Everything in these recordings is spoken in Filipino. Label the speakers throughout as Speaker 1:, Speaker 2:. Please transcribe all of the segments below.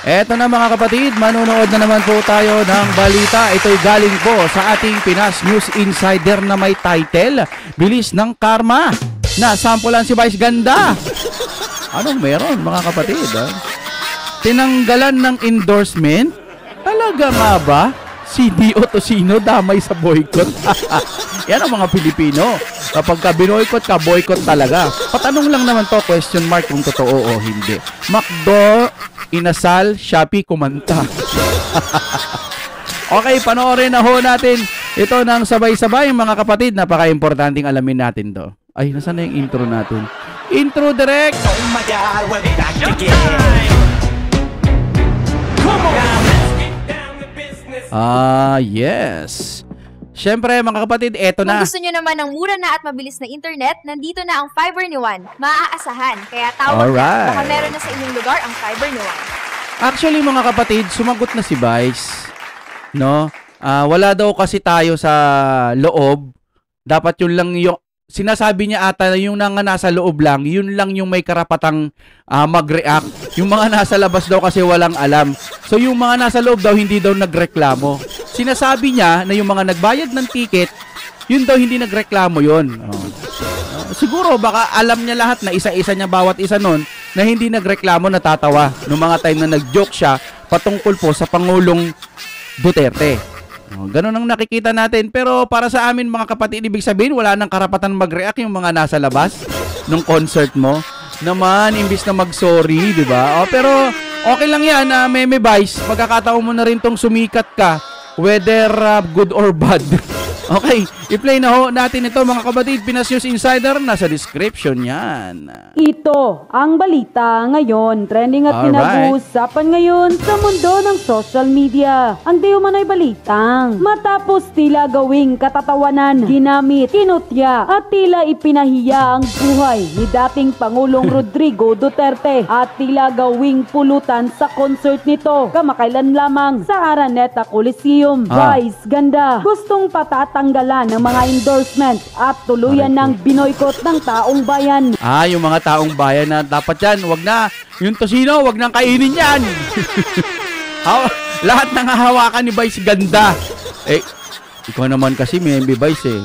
Speaker 1: Eto na mga kapatid, manunood na naman po tayo ng balita. Ito'y galing po sa ating Pinas News Insider na may title, Bilis ng Karma. Nasampulan si Vice Ganda. Anong meron mga kapatid? Tinanggalan ng endorsement? Talaga nga ba? Si Dio Tosino damay sa boycott. Yan ang mga Pilipino. Kapag ka binoykot ka, boycott talaga. Patanong lang naman to, question mark kung totoo o hindi. McDo, inasal, Shopee, kumanta. Okay, panoorin na ho natin ito ng sabay-sabay mga kapatid. Napaka-importanting alamin natin to. Ay, nasaan na yung intro natin? Intro direct!
Speaker 2: Oh my God, we're back again. Come on! Now let's get down to business.
Speaker 1: Yes. Siyempre mga kapatid, eto na.
Speaker 3: Kung gusto nyo naman ng mura na at mabilis na internet, nandito na ang Fiber ni Juan. Maaasahan. Kaya tawag na. Baka meron na sa inyong lugar ang Fiber ni Juan.
Speaker 1: Actually mga kapatid, sumagot na si Vice. No? Wala daw kasi tayo sa loob. Dapat yun lang yung sinasabi niya ata yung nasa loob lang, yun lang yung may karapatang mag-react. Yung mga nasa labas daw kasi walang alam. So yung mga nasa loob daw hindi daw nagreklamo. Sinasabi niya na yung mga nagbayad ng ticket, yun daw hindi nagreklamo yun. Siguro baka alam niya lahat na isa-isa niya bawat isa nun na hindi nagreklamo, natatawa nung mga time na nag-joke siya patungkol po sa Pangulong Duterte. Ganun ang nakikita natin. Pero para sa amin mga kapatid, ibig sabihin wala nang karapatan mag-react yung mga nasa labas nung concert mo. Naman, imbis na mag-sorry, di ba? Pero okay lang yan, Meme Vice. Pagkakataon mo na rin tong sumikat ka, whether good or bad. Okay, i-play na ho natin ito mga kapatid. Pinas News Insider, nasa description yan.
Speaker 4: Ito ang balita ngayon. Trending at pinag-uusapan ngayon sa mundo ng social media. Ang di umano'y balitang matapos tila gawing katatawanan, ginamit, kinutya at tila ipinahiya ang buhay ni dating Pangulong Rodrigo Duterte at tila gawing pulutan sa concert nito kamakailan lamang sa Araneta Coliseum. Vice Ganda gustong patatanggalan ng mga endorsement at tuluyan ng binoykot ng taong bayan.
Speaker 1: Yung mga taong bayan na dapat yan, wag na. Yung Tosino, wag nang kainin yan. Lahat nang hahawakan ni Vice Ganda. Ikaw naman kasi may MB Vice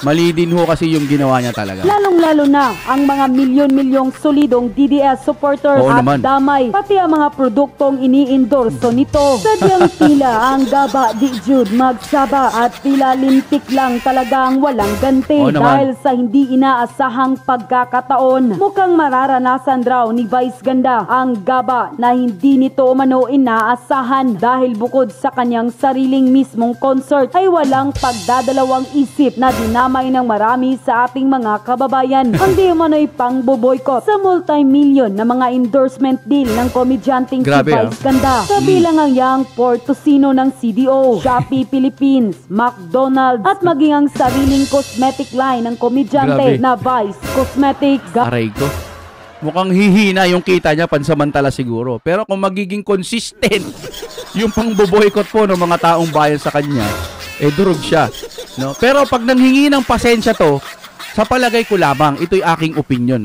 Speaker 1: Mali din ho kasi yung ginawa niya talaga.
Speaker 4: Lalong-lalo na ang mga milyon-milyong solidong DDS supporters at damay, pati ang mga produktong ini-endorso nito. Sadyang tila ang gaba di Jude magsaba at tila lintik lang talagang walang ganti dahil sa hindi inaasahang pagkakataon. Mukhang mararanasan raw ni Vice Ganda ang gaba na hindi nito umano inaasahan dahil bukod sa kanyang sariling mismong concert ay walang pagdadalawang isip na dinamay ng marami sa ating mga kababayan. Ang di umano'y pang-boboykot sa multi-million na mga endorsement deal ng komedyanteng si Vice Ganda. Kabilang ang Young Port Tosino ng CDO, Shopee Philippines, McDonald's at maging ang sariling cosmetic line ng komedyante na Vice Cosmetics.
Speaker 1: Aray ko. Mukhang hihina yung kita niya pansamantala siguro. Pero kung magiging consistent yung pang-boboykot po ng mga taong bayan sa kanya, durog siya. No? Pero pag nanghingi ng pasensya to, sa palagay ko lamang, ito'y aking opinion,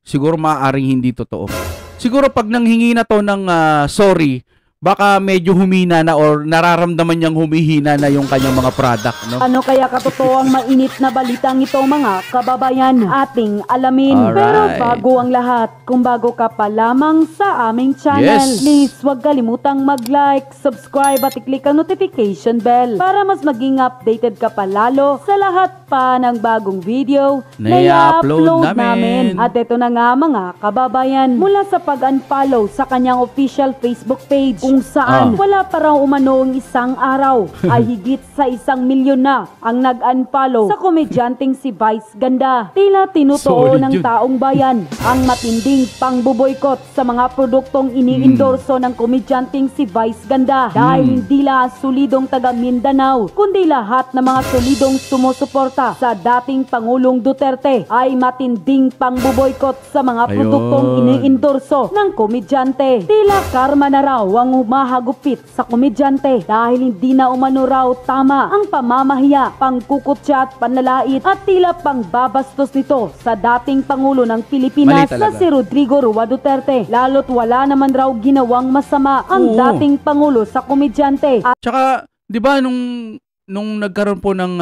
Speaker 1: siguro maaaring hindi totoo. Siguro pag nanghingi na to ng sorry, baka medyo humina na or nararamdaman niyang humihina na yung kanyang mga product, no? Ano
Speaker 4: kaya katotoo ang mainit na balitang ito mga kababayan? Ating alamin. Pero bago ang lahat, kung bago ka pa lamang sa aming channel, please huwag kalimutang mag-like, subscribe at i-click ang notification bell para mas maging updated ka pa lalo sa lahat pa ng bagong video na i-upload namin. At ito na nga mga kababayan, mula sa pag-unfollow sa kanyang official Facebook page, kung saan wala pa raw umanoong isang araw ay higit sa 1 milyon na ang nag-unfollow sa komedyanteng si Vice Ganda. Tila tinutuo ng taong bayan ang matinding pangboboykot sa mga produktong ini-endorso ng komedyanteng si Vice Ganda dahil hindi lang solidong taga Mindanao kundi lahat ng mga solidong sumusuporta sa dating Pangulong Duterte ay matinding pangboboykot sa mga produktong ini-endorso ng komedyante. Tila karma na raw ang humahagupit sa komedyante dahil hindi na umano raw tama ang pamamahiya, pangkukutya at panlalait at tila pangbabastos nito sa dating Pangulo ng Pilipinas na si Rodrigo Roa Duterte. Lalo't wala naman raw ginawang masama ang dating Pangulo sa komedyante.
Speaker 1: Tsaka, di ba, nung nagkaroon po ng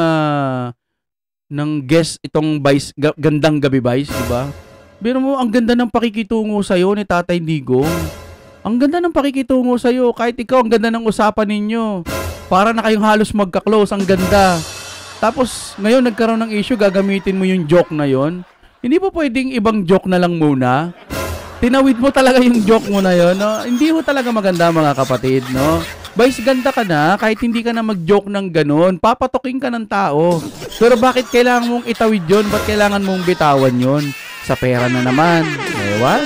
Speaker 1: guest itong Vice, Gandang Gabi Vice, di ba? Biro mo, ang ganda ng pakikitungo sa'yo ni Tatay Digong. Ang ganda ng pakikitungo sa'yo. Kahit ikaw, ang ganda ng usapan ninyo. Para na kayong halos magka-close. Ang ganda. Tapos, ngayon nagkaroon ng issue, gagamitin mo yung joke na yon. Hindi po pwedeng ibang joke na lang muna. Tinawid mo talaga yung joke mo na yon, no? Hindi mo talaga maganda, mga kapatid, no? Vice ganda ka na, kahit hindi ka na mag-joke ng ganun, papatokin ka ng tao. Pero bakit kailangan mong itawid yun? Ba't kailangan mong bitawan yun? Sa pera na naman. Ewan.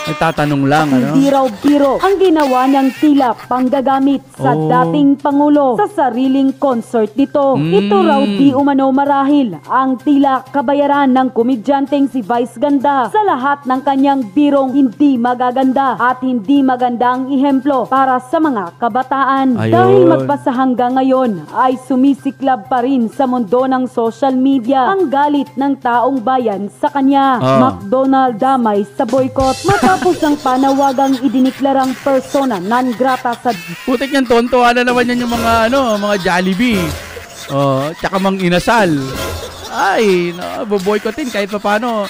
Speaker 1: Nagtatanong lang, ano?
Speaker 4: Hindi raw biro ang ginawa niyang tila panggagamit sa dating Pangulo sa sariling concert nito. Ito raw di umano marahil ang tila kabayaran ng komedyanteng si Vice Ganda sa lahat ng kanyang birong hindi magaganda at hindi magandang ihemplo para sa mga kabataan.
Speaker 1: Ayun.
Speaker 4: Dahil magpasa hanggang ngayon ay sumisiklab pa rin sa mundo ng social media ang galit ng taong bayan sa kanya. McDonald damay sa boycott matapos ang panawagang idiniklarang persona non grata sa...
Speaker 1: Putik yan, tontuwa na naman yan yung mga, mga Jollibee. Tsaka mang inasal. Ay, boboycottin kahit pa paano.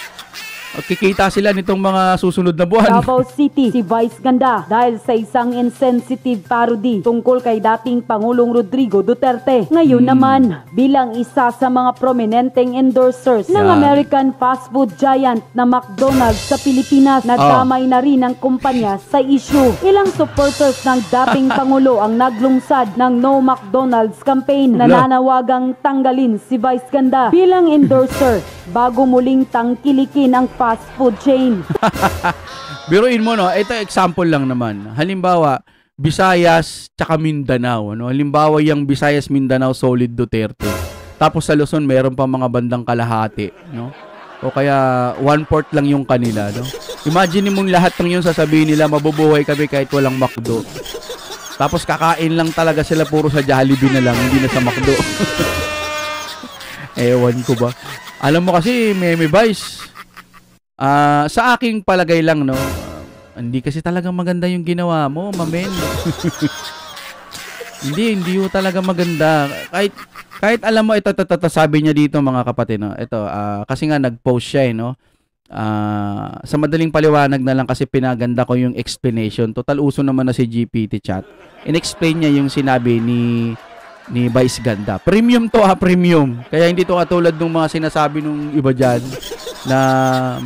Speaker 1: Kikita sila nitong mga susunod na buwan.
Speaker 4: Davao City, si Vice Ganda dahil sa isang insensitive parody tungkol kay dating Pangulong Rodrigo Duterte. Ngayon naman, bilang isa sa mga prominenteng endorsers ng American fast food giant na McDonald's sa Pilipinas, nadamay na rin ang kumpanya sa issue. Ilang supporters ng dating Pangulo ang naglungsad ng No McDonald's campaign na nananawagang tanggalin si Vice Ganda bilang endorser bago muling tangkilikin ang fast food chain.
Speaker 1: Biruin mo, no? Ito example lang naman. Halimbawa, Visayas tsaka Mindanao. Halimbawa, yung Visayas, Mindanao, solid Duterte. Tapos sa Luzon, meron pa mga bandang kalahati. No? O kaya 1/4 lang yung kanila. No? Imagine mo lahat ng yun sasabihin nila, mabubuhay kami kahit walang McDo. Tapos kakain lang talaga sila, puro sa Jollibee na lang, hindi na sa McDo. Ewan ko ba. Alam mo kasi, Meme Vice, sa aking palagay lang, no, hindi kasi talaga maganda yung ginawa mo, mamen. hindi yung talaga maganda. Kahit alam mo, ito sabi niya dito, mga kapatid, no, ito, kasi nga nag-post siya, no, sa madaling paliwanag na lang kasi pinaganda ko yung explanation. Total uso naman na si GPT chat. In-explain niya yung sinabi ni Vice Ganda. Premium to, premium. Kaya hindi to katulad ng mga sinasabi nung iba dyan na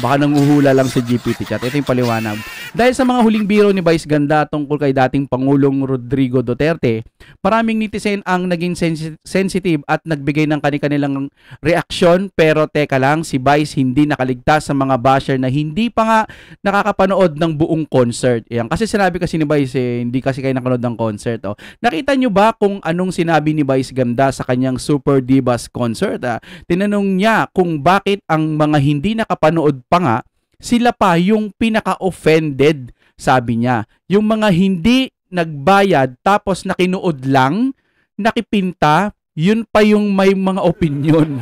Speaker 1: baka nanguhula lang sa GPT chat. Ito yung paliwanag. Dahil sa mga huling biro ni Vice Ganda tungkol kay dating Pangulong Rodrigo Duterte, maraming netizen ang naging sensitive at nagbigay ng kanilang reaksyon. Pero teka lang, si Vice hindi nakaligtas sa mga basher na hindi pa nga nakakapanood ng buong concert. Yan. Kasi sinabi kasi ni Vice, hindi kasi kayo nakanood ng concert. Nakita nyo ba kung anong sinabi ni Vice Ganda sa kanyang Super Divas concert? Tinanong niya kung bakit ang mga hindi nakapanood pa nga, sila pa yung pinaka-offended, sabi niya. Yung mga hindi nagbayad tapos nakinuod lang, nakipinta, yun pa yung may mga opinion.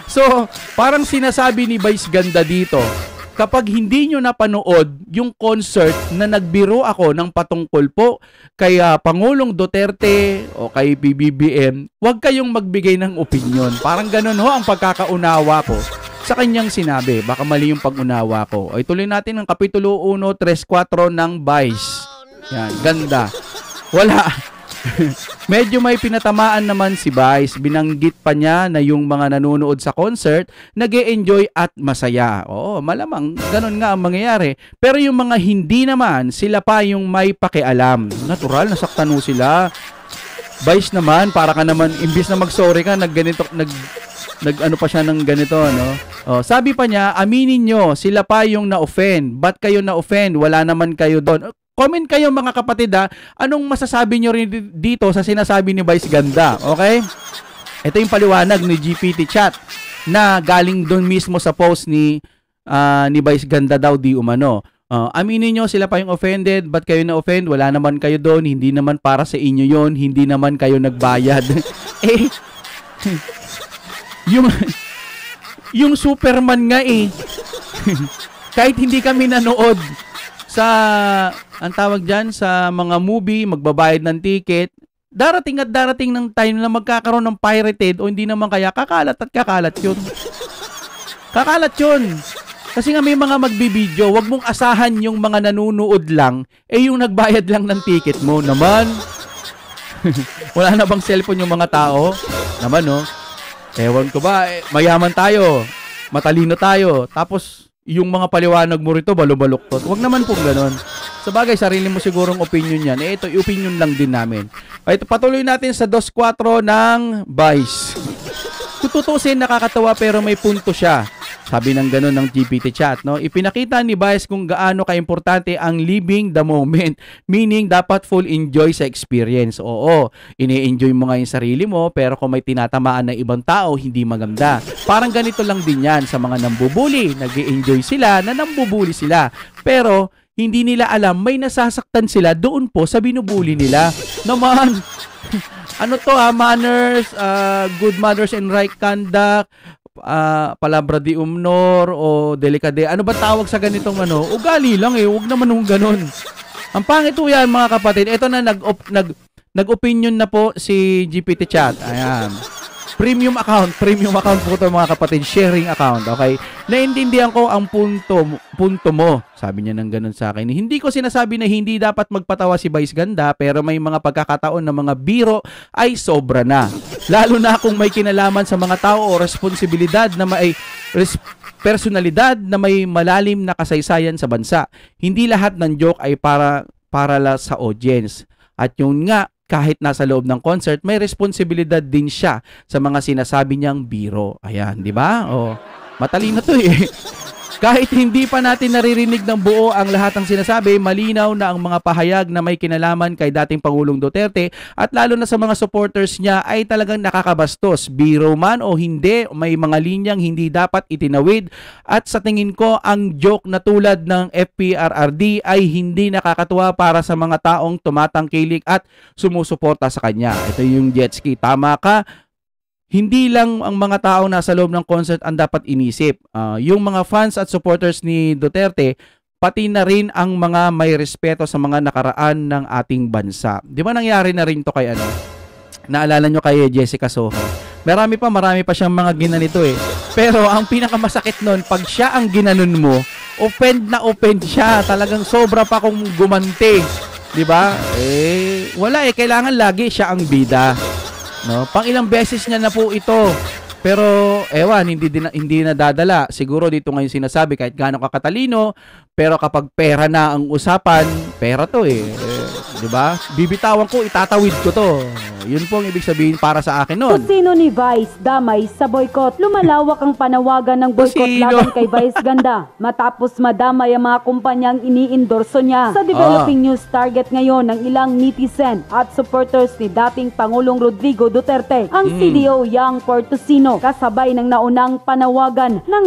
Speaker 1: So, parang sinasabi ni Vice Ganda dito, kapag hindi nyo napanood yung concert na nagbiro ako ng patungkol po kay Pangulong Duterte o kay PBBM, huwag kayong magbigay ng opinion. Parang ganun ho ang pagkakaunawa ko sa kanyang sinabi. Baka mali yung pag-unawa ko. Ay, tuloy natin ang Kapitulo 1:3-4 ng Vice. Yan, ganda. Wala. Medyo may pinatamaan naman si Vice. Binanggit pa niya na yung mga nanonood sa concert nag-e-enjoy at masaya. Oo, malamang ganun nga ang mangyayari. Pero yung mga hindi naman, sila pa yung may pakialam. Natural, nasaktan mo sila. Vice naman, para ka naman, imbis na mag-sorry ka, nag-ano pa siya ng ganito, no? Sabi pa niya, aminin nyo, sila pa yung na-offend. Ba't kayo na-offend? Wala naman kayo doon. Comment kayo, mga kapatid, anong masasabi nyo rin dito sa sinasabi ni Vice Ganda, okay? Ito yung paliwanag ni GPT chat na galing doon mismo sa post ni Vice Ganda daw di umano. Aminin nyo, sila pa yung offended. Ba't kayo na-offend? Wala naman kayo doon. Hindi naman para sa inyo yon. Hindi naman kayo nagbayad. Yung Superman nga kahit hindi kami nanood sa, ang tawag dyan, sa mga movie, magbabayad ng ticket, darating at darating ng time na magkakaroon ng pirated o hindi naman kaya, kakalat at kakalat yun. Kakalat yun. Kasi nga may mga magbibideo, wag mong asahan yung mga nanunood lang, yung nagbayad lang ng ticket mo. Naman, wala na bang cellphone yung mga tao? Naman, no? Ewan ko ba, mayaman tayo, matalino tayo, tapos yung mga paliwanag mo rito, balo-baluktot. Wag naman pong ganon. Sa bagay, sarili mo sigurong opinion yan. Ito, opinion lang din namin. Ito, patuloy natin sa 2.4 ng Vice. Tututusin, nakakatawa pero may punto siya. Sabi ng gano'n ng GPT chat, no? Ipinakita ni Vice kung gaano kaimportante ang living the moment. Meaning, dapat full enjoy sa experience. Oo, ini-enjoy mo nga yung sarili mo, pero kung may tinatamaan ng ibang tao, hindi maganda. Parang ganito lang din yan sa mga nambubuli. Nag-i-enjoy sila na nambubuli sila. Pero, hindi nila alam, may nasasaktan sila doon po sa binubuli nila. Naman, ano to manners, good manners and right conduct, palabra di umnor o delikade. Ano ba tawag sa ganitong ugali lang huwag naman yung ganun. Ang pangit po yan mga kapatid. Ito na nag-opinion na po si GPT chat. Ayan. Premium account po ito mga kapatid, sharing account, okay? Naintindihan ko ang punto mo. Sabi niya ng ganun sa akin. Hindi ko sinasabi na hindi dapat magpatawa si Vice Ganda, pero may mga pagkakataon na mga biro ay sobra na. Lalo na kung may kinalaman sa mga tao o responsibilidad na may personalidad na may malalim na kasaysayan sa bansa. Hindi lahat ng joke ay para sa audience. At yun nga, kahit nasa loob ng concert, may responsibilidad din siya sa mga sinasabi niyang biro. Ayan, di ba? Matalino to Kahit hindi pa natin naririnig ng buo ang lahat ng sinasabi, malinaw na ang mga pahayag na may kinalaman kay dating Pangulong Duterte at lalo na sa mga supporters niya ay talagang nakakabastos. Biro man o hindi, may mga linyang hindi dapat itinawid at sa tingin ko ang joke na tulad ng FPRRD ay hindi nakakatuwa para sa mga taong tumatangkilik at sumusuporta sa kanya. Ito yung jet ski. Tama ka. Hindi lang ang mga tao nasa loob ng concert ang dapat inisip. Yung mga fans at supporters ni Duterte, pati na rin ang mga may respeto sa mga nakaraan ng ating bansa. Di ba nangyari na rin to kay naalala nyo kay Jessica Soho? Marami pa siyang mga ginanito Pero ang pinakamasakit nun, pag siya ang ginanon mo, offend siya. Talagang sobra pa kung gumanti. Di ba? Wala kailangan lagi siya ang bida. No, pang ilang beses niya na po ito. Pero hindi nadadala. Siguro dito ngayon sinasabi kahit gaano ka katalino, pero kapag pera na ang usapan, pera to 'di ba? Bibitawan ko, itatawid ko to. Yun po ang ibig sabihin para sa akin noon.
Speaker 4: Kusino ni Vice damay sa boycott. Lumalawak ang panawagan ng boycott laban kay Vice Ganda matapos madamay ang mga kumpanyang ini-endorso niya. Sa developing news target ngayon ng ilang netizen at supporters ni dating Pangulong Rodrigo Duterte ang CDO Young Portosino kasabay ng naunang panawagan ng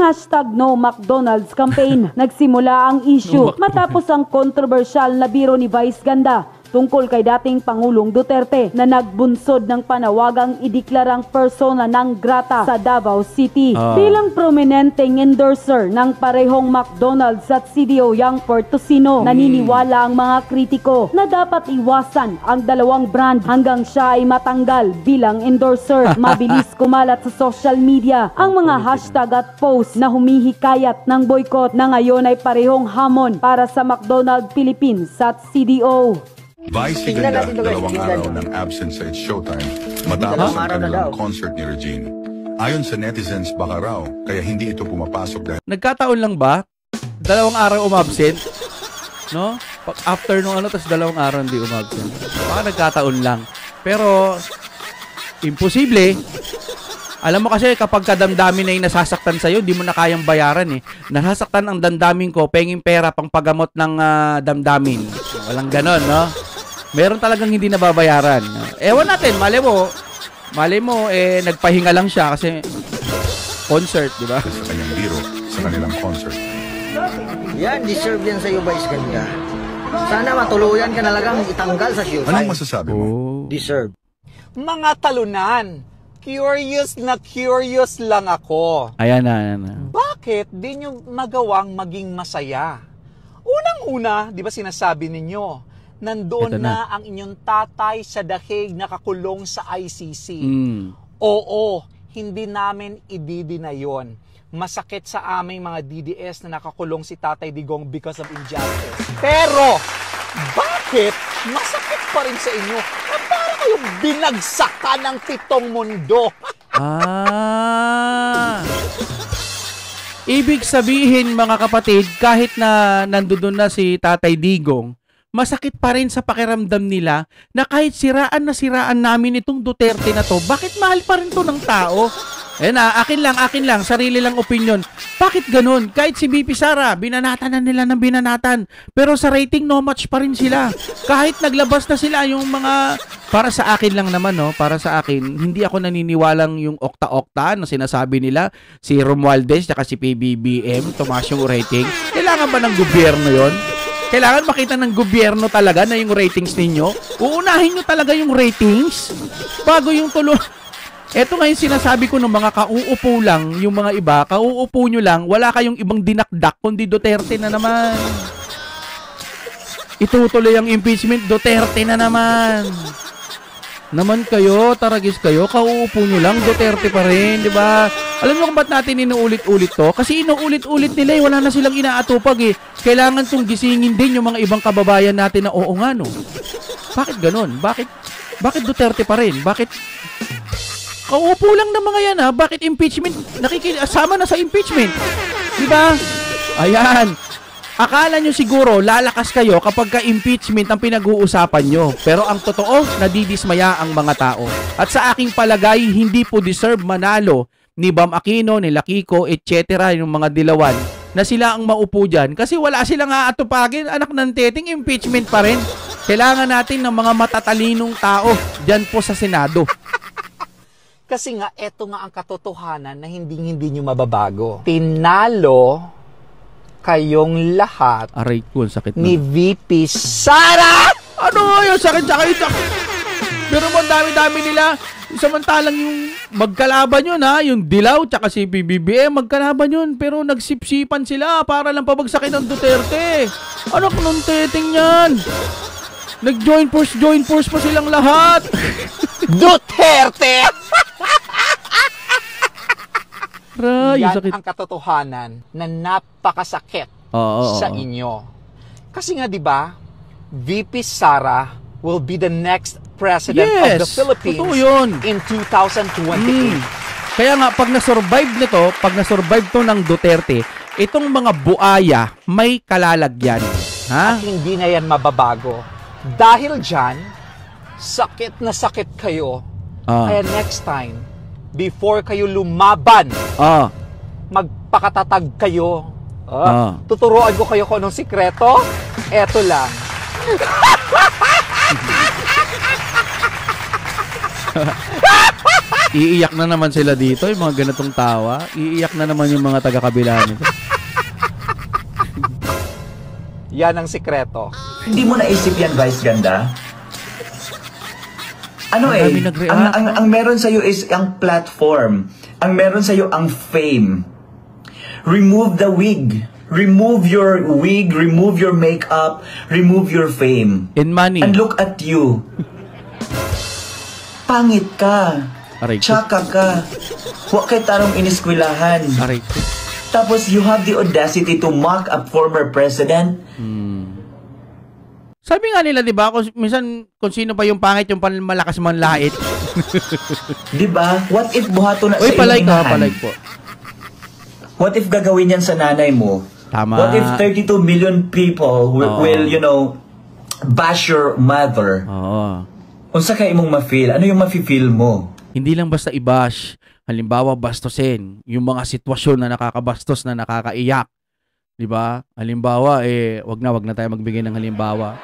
Speaker 4: #NoMcDonald's campaign. Nagsimula ang issue matapos ang kontrobersyal na biro ni Vice Ganda tungkol kay dating Pangulong Duterte na nagbunsod ng panawagang ideklarang persona non grata sa Davao City. Bilang prominenteng endorser ng parehong McDonald's at CDO Young Portosino, naniniwala ang mga kritiko na dapat iwasan ang dalawang brand hanggang siya ay matanggal bilang endorser. Mabilis kumalat sa social media ang mga hashtag at post na humihikayat ng boycott na ngayon ay parehong hamon para sa McDonald's Philippines at CDO.
Speaker 5: Vice si Ganda, 2 araw ng absence sa It's Showtime matapos ang kanilang concert ni Regine. Ayon sa netizens, baka raw kaya hindi ito pumapasok dahil
Speaker 1: nagkataon lang ba? 2 araw umabsent? No? After nung tapos 2 araw hindi umabsent. Baka nagkataon lang. Pero imposible. Alam mo kasi kapag kadamdamin na yung nasasaktan sa'yo, di mo na kayang bayaran Nasasaktan ang damdamin ko, penging pera pang pagamot ng damdamin. Walang ganon, no? Meron talagang hindi nababayaran. Ewan natin, mali mo, nagpahinga lang siya kasi concert, di ba?
Speaker 5: sa kanyang biro sa kanilang concert.
Speaker 6: Yan, deserve yan sa'yo, Vice Ganda. Sana matuluyan ka na lang itanggal sa showtime.
Speaker 5: Anong masasabi mo?
Speaker 6: Deserve.
Speaker 7: Mga talunan, curious na curious lang ako.
Speaker 1: Ayan na.
Speaker 7: Bakit di nyo magawang maging masaya? Unang-una, di ba sinasabi ninyo, nandoon
Speaker 1: Ito na.
Speaker 7: na ang inyong tatay sa dahig nakakulong sa ICC.
Speaker 1: Mm.
Speaker 7: Oo, hindi namin ididina yon. Masakit sa aming mga DDS na nakakulong si Tatay Digong because of injustice. Pero, bakit masakit pa rin sa inyo na para kayong binagsakan ng 7 mundo?
Speaker 1: Ibig sabihin, mga kapatid, kahit na nandoon na si Tatay Digong, masakit pa rin sa pakiramdam nila na kahit siraan na siraan namin itong Duterte na to, bakit mahal pa rin to ng tao? Akin lang, sarili lang opinion. Bakit ganun? Kahit si BP Sara, binanatan na nila ng binanatan. Pero sa rating, no match pa rin sila. Kahit naglabas na sila yung mga... Para sa akin lang naman, no? Para sa akin, hindi ako naniniwalang yung okta-okta na sinasabi nila. Si Romualdez, saka si PBBM, tumaas yung rating. Kailangan ba ng gobyerno yon? Kailangan makita ng gobyerno talaga na yung ratings ninyo? Uunahin nyo talaga yung ratings? Bago yung tulong... Eto nga yung sinasabi ko ng mga kauupo lang, yung mga iba, kauupo nyo lang, wala kayong ibang dinakdak kundi Duterte na naman. Itutuloy ang impeachment, Duterte na naman. Naman kayo, taragis kayo, kauupo nyo lang, Duterte pa rin, di ba? Alam nyo kung ba't natin inuulit-ulit to? Kasi inuulit-ulit nila, wala na silang inaatupag eh. Kailangan tong gisingin din yung mga ibang kababayan natin na oo nga no. Bakit ganun? Bakit Duterte pa rin? Bakit... Kauupo lang ng mga yan ha. Bakit impeachment? Sama na sa impeachment. Diba? Ayan. Akala nyo siguro lalakas kayo kapag ka-impeachment ang pinag-uusapan nyo. Pero ang totoo, nadidismaya ang mga tao. At sa aking palagay, hindi po deserve manalo ni Bam Aquino, ni Lakiko, etc. yung mga dilawan na sila ang maupo dyan. Kasi wala silang aatupagin. Anak ng teting, impeachment pa rin. Kailangan natin ng mga matatalinong tao dyan po sa Senado.
Speaker 7: Kasi nga, eto nga ang katotohanan na hindi nyo mababago. Tinalo kayong lahat
Speaker 1: Aray ko, sakit
Speaker 7: ni
Speaker 1: na.
Speaker 7: VP Sara!
Speaker 1: Ano yung sakit? Pero mo dami-dami nila. Samantalang yung magkalaban yun ha, yung Dilaw tsaka si PBBM, magkalaban yun. Pero nagsipsipan sila para lang pabagsakin ng Duterte. Ano kung teting yan? Nag-join force pa silang lahat.
Speaker 7: Duterte!
Speaker 1: Ray,
Speaker 7: Yan
Speaker 1: sakit.
Speaker 7: ang katotohanan na napakasakit sa inyo. Kasi nga 'di ba, VP Sara will be the next president of the Philippines in 2028.
Speaker 1: Kaya nga pag na-survive to ng Duterte, itong mga buaya may kalalagyan. Ha?
Speaker 7: At hindi na yan mababago. Dahil dyan, sakit na sakit kayo. Kaya next time, before kayo lumaban, magpakatatag kayo. Tuturuan ko kayo kung anong sikreto. Eto lang.
Speaker 1: Iiyak na naman sila dito, yung mga ganitong tawa. Iiyak na naman yung mga taga-kabila nito.
Speaker 7: Yan ang sikreto.
Speaker 8: Hindi mo naisip yan, Vice Ganda? Ano ang meron sa'yo is ang platform. Ang meron sa'yo ang fame. Remove the wig. Remove your wig, remove your makeup, remove your fame.
Speaker 1: And money.
Speaker 8: And look at you. Pangit ka. Tsaka ka. Huwag kay tarong iniskwilahan. Tapos you have the audacity to mock a former president.
Speaker 1: Sabi nga nila, di ba, minsan kung sino pa yung pangit, yung malakas manlait.
Speaker 8: Di ba? What if buhato na
Speaker 1: Uy,
Speaker 8: sa iyong inahan?
Speaker 1: palike po.
Speaker 8: What if gagawin yan sa nanay mo?
Speaker 1: Tama.
Speaker 8: What if 32 million people will, you know, bash your mother? Unsa ka imong ma-feel? Ano yung ma-feel mo?
Speaker 1: Hindi lang basta i-bash. Halimbawa, bastusin. Yung mga sitwasyon na nakakabastos, na nakakaiyak. Di ba? Halimbawa, wag na tayo magbigay ng halimbawa.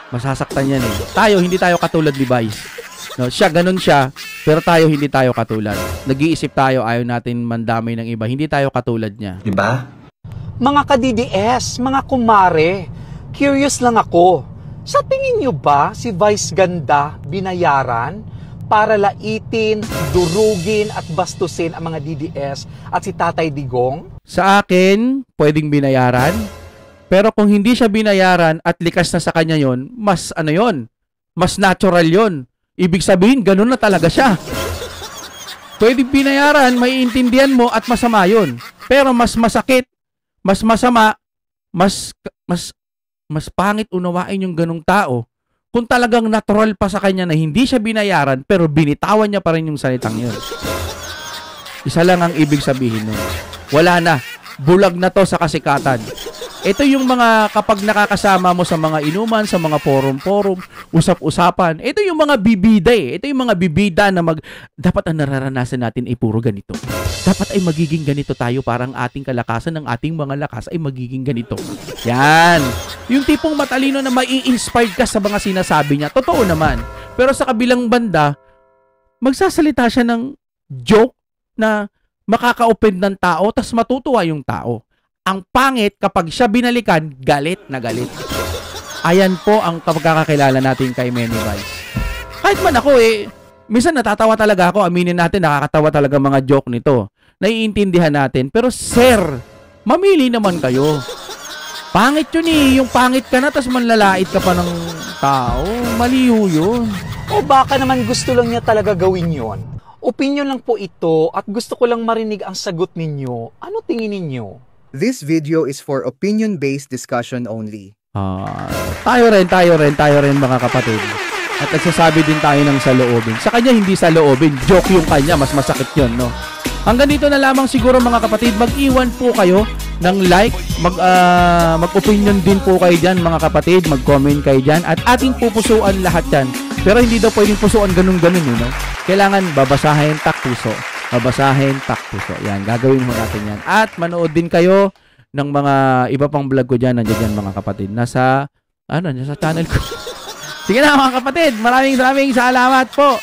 Speaker 1: Masasaktan yan eh. Tayo, hindi tayo katulad ni Vice. No, siya, ganun siya. Pero tayo, hindi tayo katulad. Nag-iisip tayo, ayaw natin mandamay ng iba. Hindi tayo katulad niya.
Speaker 8: Di ba?
Speaker 7: Mga ka-DDS, mga kumare, curious lang ako. Sa tingin nyo ba si Vice Ganda binayaran para laitin, durugin at bastusin ang mga DDS at si Tatay Digong?
Speaker 1: Sa akin, pwedeng binayaran. Pero kung hindi siya binayaran at likas na sa kanya yon, mas ano yon, mas natural yon. Ibig sabihin, ganun na talaga siya. Pwedeng binayaran, maiintindihan mo at masama yon. Pero mas masakit, mas masama, mas pangit unawain yung ganung tao kung talagang natural pa sa kanya na hindi siya binayaran pero binitawan niya pa rin yung salitang yun. Isa lang ang ibig sabihin nun. Wala na. Bulag na to sa kasikatan. Ito yung mga kapag nakakasama mo sa mga inuman, sa mga forum-forum, usap-usapan. Ito yung mga bibida eh. Ito yung mga bibida na dapat ang nararanasan natin ay puro ganito. Dapat ay magiging ganito tayo parang ating kalakasan ng ating mga lakas ay magiging ganito. Yan. Yung tipong matalino na mai-inspired ka sa mga sinasabi niya. Totoo naman. Pero sa kabilang banda, magsasalita siya ng joke na makaka-offend ng tao tas matutuwa yung tao. Ang pangit kapag siya binalikan, galit na galit. Ayan po ang pagkakakilala natin kay Manny Vice. Kahit man ako minsan natatawa talaga ako, aminin natin, nakakatawa talaga mga joke nito. Naiintindihan natin. Pero sir, mamili naman kayo. Pangit yun yung pangit ka na tas manlalait ka pa ng tao. Maliw yun.
Speaker 7: O baka naman gusto lang niya talaga gawin yon. Opinion lang po ito at gusto ko lang marinig ang sagot ninyo. Ano tingin ninyo?
Speaker 9: This video is for opinion-based discussion only.
Speaker 1: Tayo rin mga kapatid. At nagsasabi din tayo ng saloobin. Sa kanya hindi saloobin, joke yung kanya, mas masakit yun, no? Hanggang dito na lamang siguro mga kapatid, mag-iwan po kayo ng like, mag-opinion din po kayo dyan mga kapatid, mag-comment kayo dyan, at ating pupusuan lahat yan. Pero hindi daw pwedeng pusuan ganun-ganun, no? Kailangan babasahin, takpuso. Babasahin, takpuso. Yan, gagawin mo natin yan. At manood din kayo ng mga iba pang vlog ko dyan. Nandiyan dyan mga kapatid. Nasa channel ko. Sige na mga kapatid. Maraming salamat po.